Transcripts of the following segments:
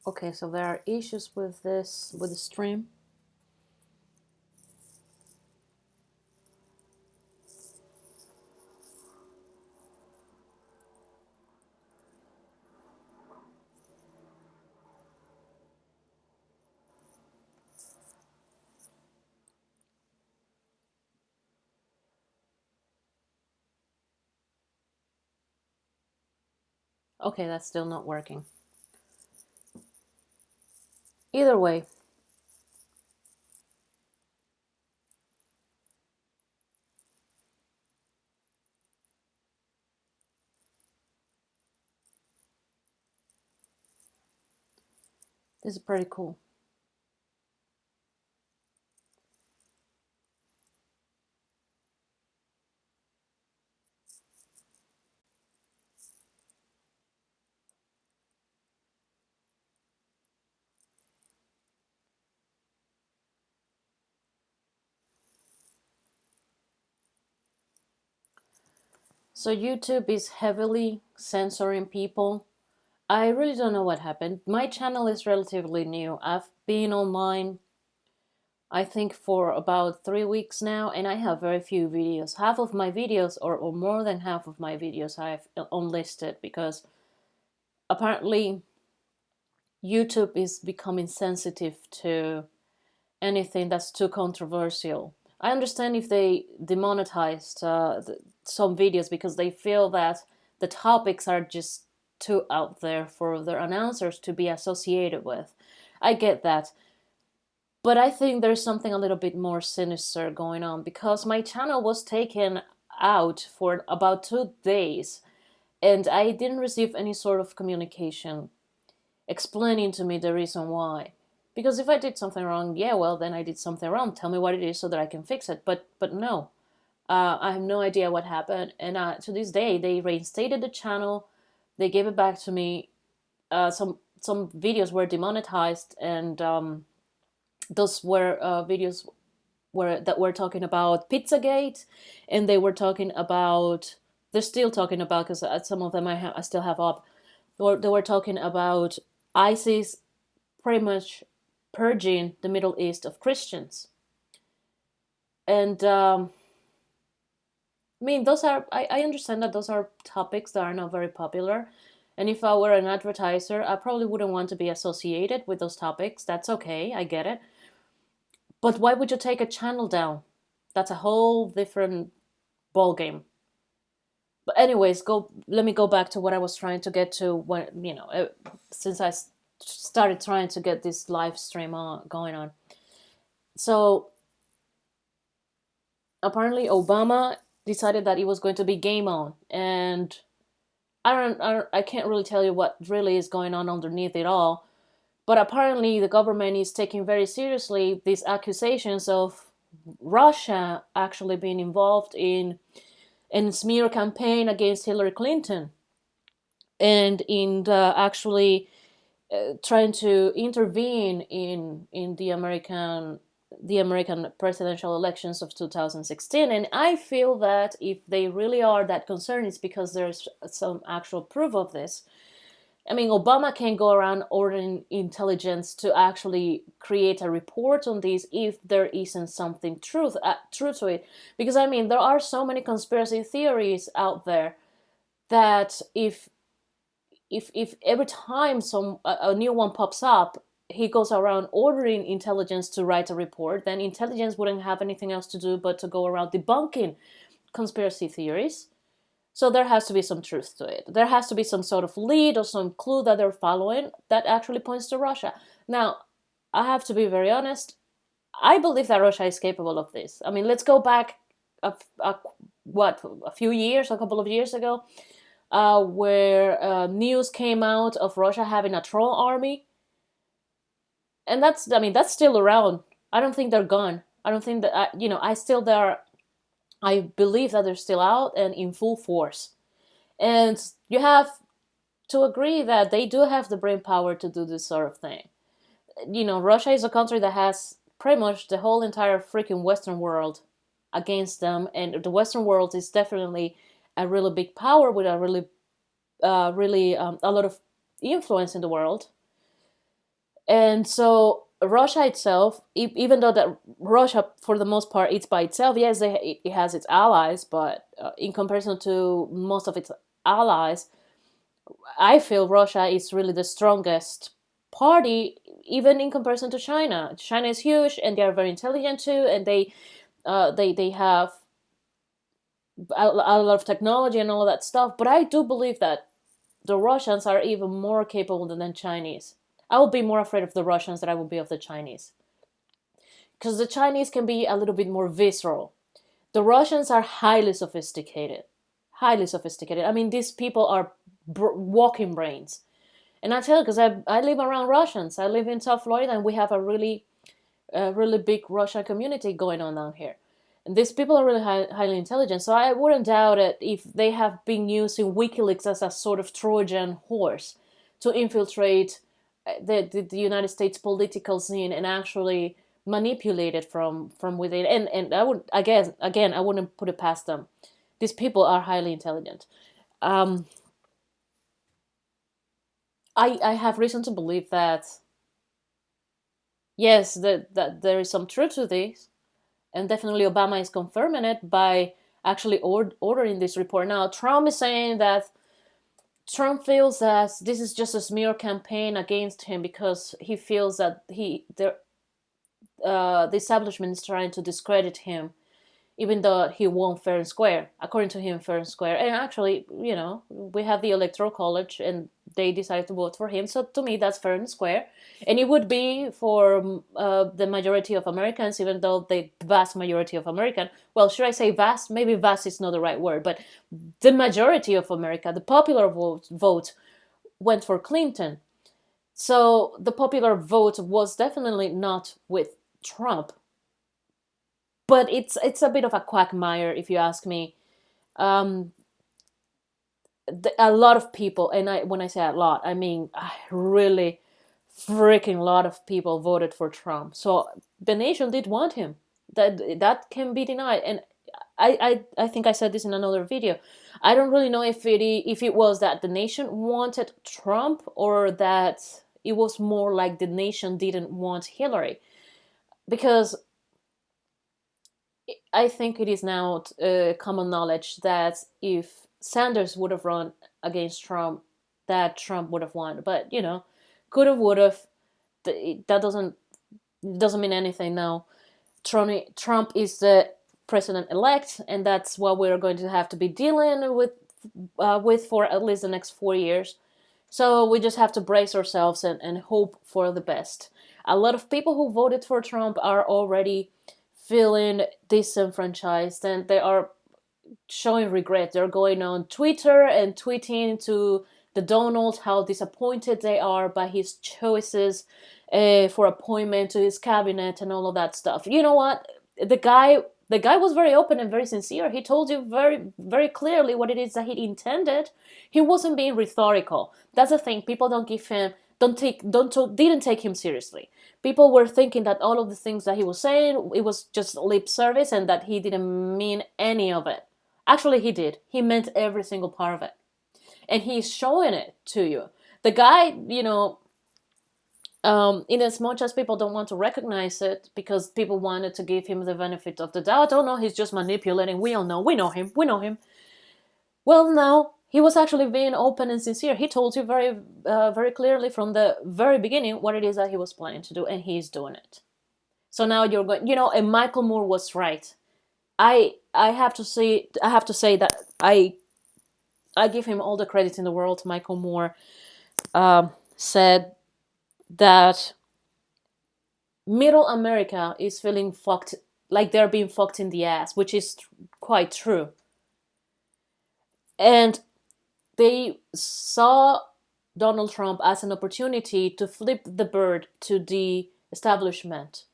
Okay, so there are issues with this, with the stream. Okay, that's still not working. Either way, this is pretty cool. So YouTube is heavily censoring people. I really don't know what happened. My channel is relatively new. I've been online, I think, for about 3 weeks now, and I have very few videos. Half of my videos, or more than half of my videos, I've unlisted because apparently YouTube is becoming sensitive to anything that's too controversial. I understand if they demonetized some videos because they feel that the topics are just too out there for their announcers to be associated with. I get that. But I think there's something a little bit more sinister going on because my channel was taken out for about 2 days and I didn't receive any sort of communication explaining to me the reason why. Because if I did something wrong, yeah, well, then I did something wrong. Tell me what it is so that I can fix it. But no, I have no idea what happened. And to this day, they reinstated the channel. They gave it back to me. Some videos were demonetized, and those were videos that were talking about Pizzagate, and they were talking about. They're still talking about because some of them I still have up. They were talking about ISIS pretty much purging the Middle East of Christians. And I mean, I understand that those are topics that are not very popular. And if I were an advertiser, I probably wouldn't want to be associated with those topics. That's okay, I get it. But why would you take a channel down? That's a whole different ball game. But anyways, let me go back to what I was trying to get to when, since I started trying to get this live stream going on. So apparently Obama decided that it was going to be game on, and I can't really tell you what really is going on underneath it all, but apparently the government is taking very seriously these accusations of Russia actually being involved in smear campaign against Hillary Clinton, and in actually trying to intervene in the American presidential elections of 2016. And I feel that if they really are that concerned, it's because there's some actual proof of this. I mean, Obama can go around ordering intelligence to actually create a report on this if there isn't something true to it. Because I mean, there are so many conspiracy theories out there that if every time a new one pops up, he goes around ordering intelligence to write a report, then intelligence wouldn't have anything else to do but to go around debunking conspiracy theories. So there has to be some truth to it. There has to be some sort of lead or some clue that they're following that actually points to Russia. Now, I have to be very honest. I believe that Russia is capable of this. I mean, let's go back a few years, a couple of years ago, where news came out of Russia having a troll army, and that's still around. I don't think they're gone. I don't think that I still there. I believe that they're still out and in full force. And you have to agree that they do have the brain power to do this sort of thing. Russia is a country that has pretty much the whole entire freaking Western world against them, and the Western world is definitely a really big power with a really a lot of influence in the world. And so Russia itself, even though that Russia for the most part it's by itself, yes, it has its allies, but in comparison to most of its allies, I feel Russia is really the strongest party, even in comparison to China. China is huge, and they are very intelligent too, and they have a lot of technology and all of that stuff. But I do believe that the Russians are even more capable than the Chinese. I will be more afraid of the Russians than I will be of the Chinese, because the Chinese can be a little bit more visceral. The Russians are highly sophisticated, highly sophisticated. I mean, these people are walking brains. And I tell you, because I live around Russians. I live in South Florida, and we have a really big Russian community going on down here. And these people are really highly intelligent. So I wouldn't doubt it if they have been using WikiLeaks as a sort of Trojan horse to infiltrate the United States political scene and actually manipulate it from within. And I would again I wouldn't put it past them. These people are highly intelligent. Um, I have reason to believe that yes, that there is some truth to this, and definitely Obama is confirming it by actually ordering this report. Now, Trump is saying that Trump feels that this is just a smear campaign against him because he feels that the establishment is trying to discredit him, even though he won fair and square, according to him, fair and square. And actually, we have the electoral college, and they decided to vote for him. So to me, that's fair and square, and it would be for the majority of Americans, even though the vast majority of American. Well, should I say vast? Maybe vast is not the right word, but the majority of America, the popular vote went for Clinton. So the popular vote was definitely not with Trump, but it's a bit of a quagmire if you ask me. Um, a lot of people, and when I say a lot, I mean a really freaking lot of people voted for Trump. So the nation did want him. That can be denied. And I think I said this in another video. I don't really know if it was that the nation wanted Trump or that it was more like the nation didn't want Hillary, because I think it is now common knowledge that if Sanders would have run against Trump, that Trump would have won. But could have, would have. That doesn't mean anything now. Trump is the president elect, and that's what we're going to have to be dealing with for at least the next 4 years. So we just have to brace ourselves and hope for the best. A lot of people who voted for Trump are already feeling disenfranchised, and they are showing regret. They're going on Twitter and tweeting to the Donald how disappointed they are by his choices for appointment to his cabinet and all of that stuff. You know what? The guy was very open and very sincere. He told you very very clearly what it is that he intended. He wasn't being rhetorical. That's the thing. People don't give him didn't take him seriously. People were thinking that all of the things that he was saying, it was just lip service and that he didn't mean any of it. Actually, he did. He meant every single part of it, and he's showing it to you. The guy, in as much as people don't want to recognize it because people wanted to give him the benefit of the doubt, oh no, he's just manipulating. We all know. We know him. We know him. Well, no, he was actually being open and sincere. He told you very, very clearly from the very beginning what it is that he was planning to do, and he's doing it. So now you're going, and Michael Moore was right. I have to say that I give him all the credit in the world. Michael Moore said that Middle America is feeling fucked, like they're being fucked in the ass, which is quite true. And they saw Donald Trump as an opportunity to flip the bird to the establishment.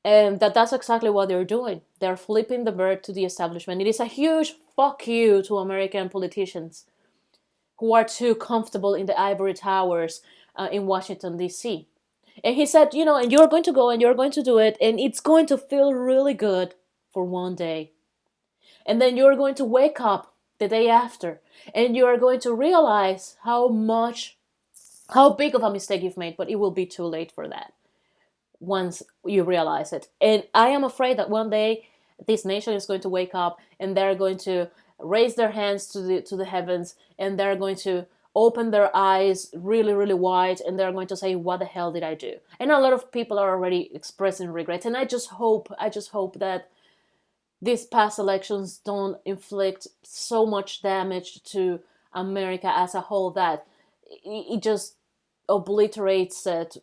And that's exactly what they're doing. They're flipping the bird to the establishment. It is a huge fuck you to American politicians who are too comfortable in the ivory towers in Washington, D.C. And he said, and you're going to go and you're going to do it, and it's going to feel really good for one day. And then you're going to wake up the day after, and you are going to realize how much how big of a mistake you've made, but it will be too late for that once you realize it. And I am afraid that one day this nation is going to wake up and they're going to raise their hands to the heavens, and they're going to open their eyes really really wide, and they're going to say, what the hell did I do? And a lot of people are already expressing regrets, and I just hope that these past elections don't inflict so much damage to America as a whole that it just obliterates it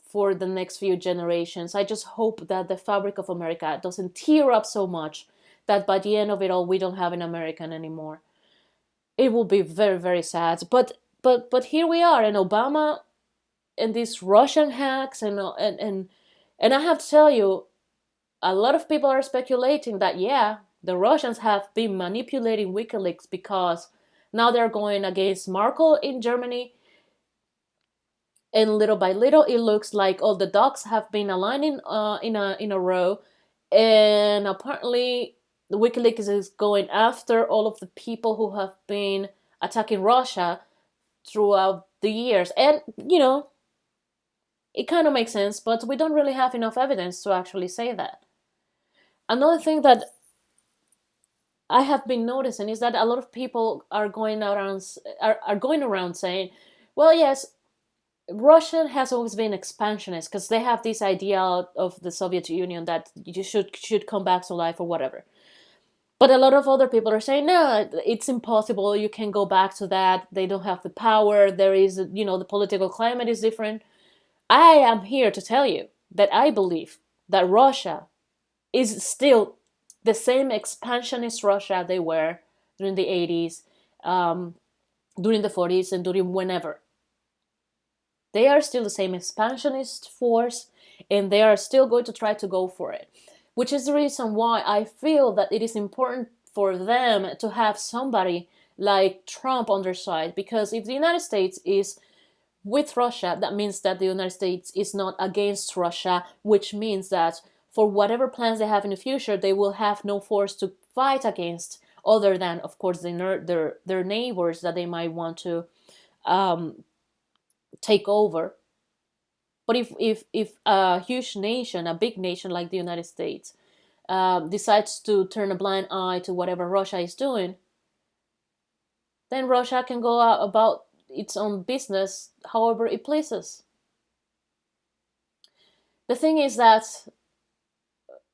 for the next few generations. I just hope that the fabric of America doesn't tear up so much that by the end of it all, we don't have an American anymore. It will be very, very sad. But here we are, and Obama and these Russian hacks, and I have to tell you, a lot of people are speculating that yeah, the Russians have been manipulating WikiLeaks because now they're going against Merkel in Germany, and little by little it looks like all the ducks have been aligning in a row, and apparently the WikiLeaks is going after all of the people who have been attacking Russia throughout the years. And it kind of makes sense, but we don't really have enough evidence to actually say that. Another thing that I have been noticing is that a lot of people are going around saying, well, yes, Russia has always been expansionist because they have this idea of the Soviet Union that you should come back to life or whatever. But a lot of other people are saying, no, it's impossible. You can go back to that. They don't have the power. There is, the political climate is different. I am here to tell you that I believe that Russia is still the same expansionist Russia they were during the 80s, during the 40s, and during whenever. They are still the same expansionist force, and they are still going to try to go for it. Which is the reason why I feel that it is important for them to have somebody like Trump on their side. Because if the United States is with Russia, that means that the United States is not against Russia, which means that for whatever plans they have in the future, they will have no force to fight against, other than, of course, their neighbors that they might want to take over. But if a huge nation, a big nation like the United States, decides to turn a blind eye to whatever Russia is doing, then Russia can go out about its own business however it pleases. The thing is that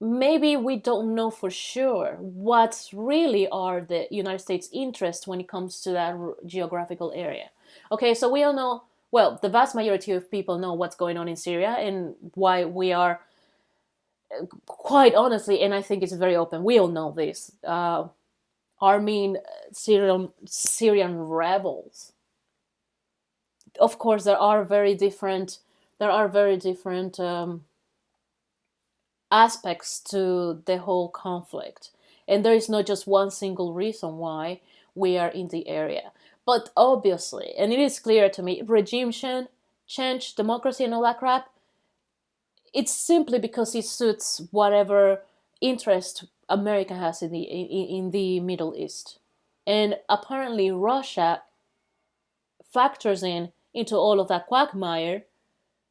maybe we don't know for sure what really are the United States' interests when it comes to that geographical area. Okay, so we all know, well, the vast majority of people know what's going on in Syria and why we are, quite honestly, and I think it's very open, we all know this, arming Syrian rebels. Of course, there are very different aspects to the whole conflict, and there is not just one single reason why we are in the area. But obviously, and it is clear to me, regime change, democracy, and all that crap, it's simply because it suits whatever interest America has in the Middle East. And apparently Russia factors into all of that quagmire.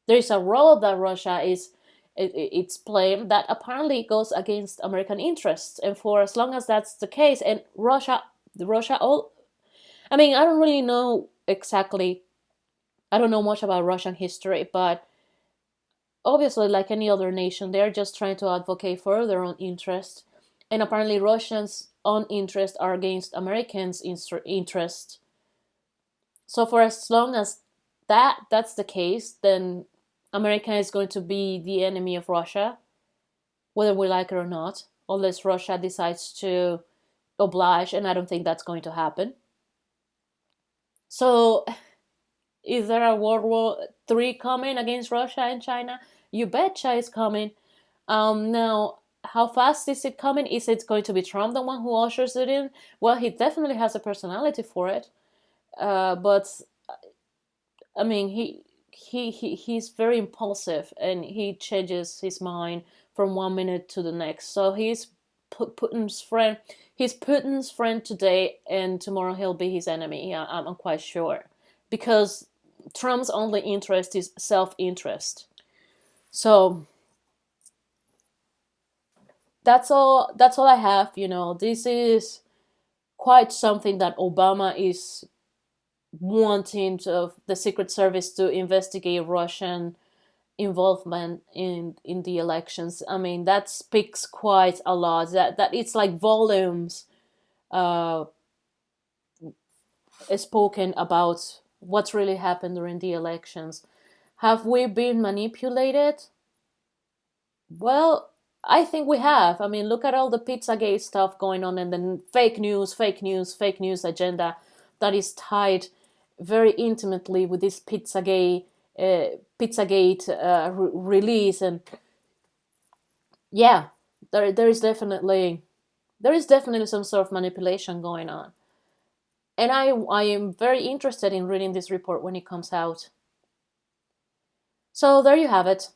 There is a role that Russia is it's playing that apparently goes against American interests. And for as long as that's the case, and Russia all I mean, I don't really know exactly, I don't know much about Russian history, but obviously, like any other nation, they're just trying to advocate for their own interests. And apparently, Russians' own interests are against Americans' interests. So, for as long as that's the case, then America is going to be the enemy of Russia, whether we like it or not, unless Russia decides to oblige, and I don't think that's going to happen. So, is there a World War III coming against Russia and China? You betcha it's coming. Now, how fast is it coming? Is it going to be Trump the one who ushers it in? Well, he definitely has a personality for it. But I mean, he's very impulsive, and he changes his mind from one minute to the next. So he's Putin's friend. He's Putin's friend today, and tomorrow he'll be his enemy. Yeah, I'm quite sure, because Trump's only interest is self-interest. So that's all I have. This is quite something that Obama is wanting the Secret Service to investigate Russian involvement in the elections. I mean, that speaks quite a lot. That it's like volumes uh, spoken about what's really happened during the elections. Have we been manipulated? Well, I think we have. I mean, look at all the Pizzagate stuff going on, and then fake news, fake news, fake news agenda that is tied very intimately with this Pizzagate release. And yeah, there is definitely some sort of manipulation going on. And I am very interested in reading this report when it comes out. So there you have it.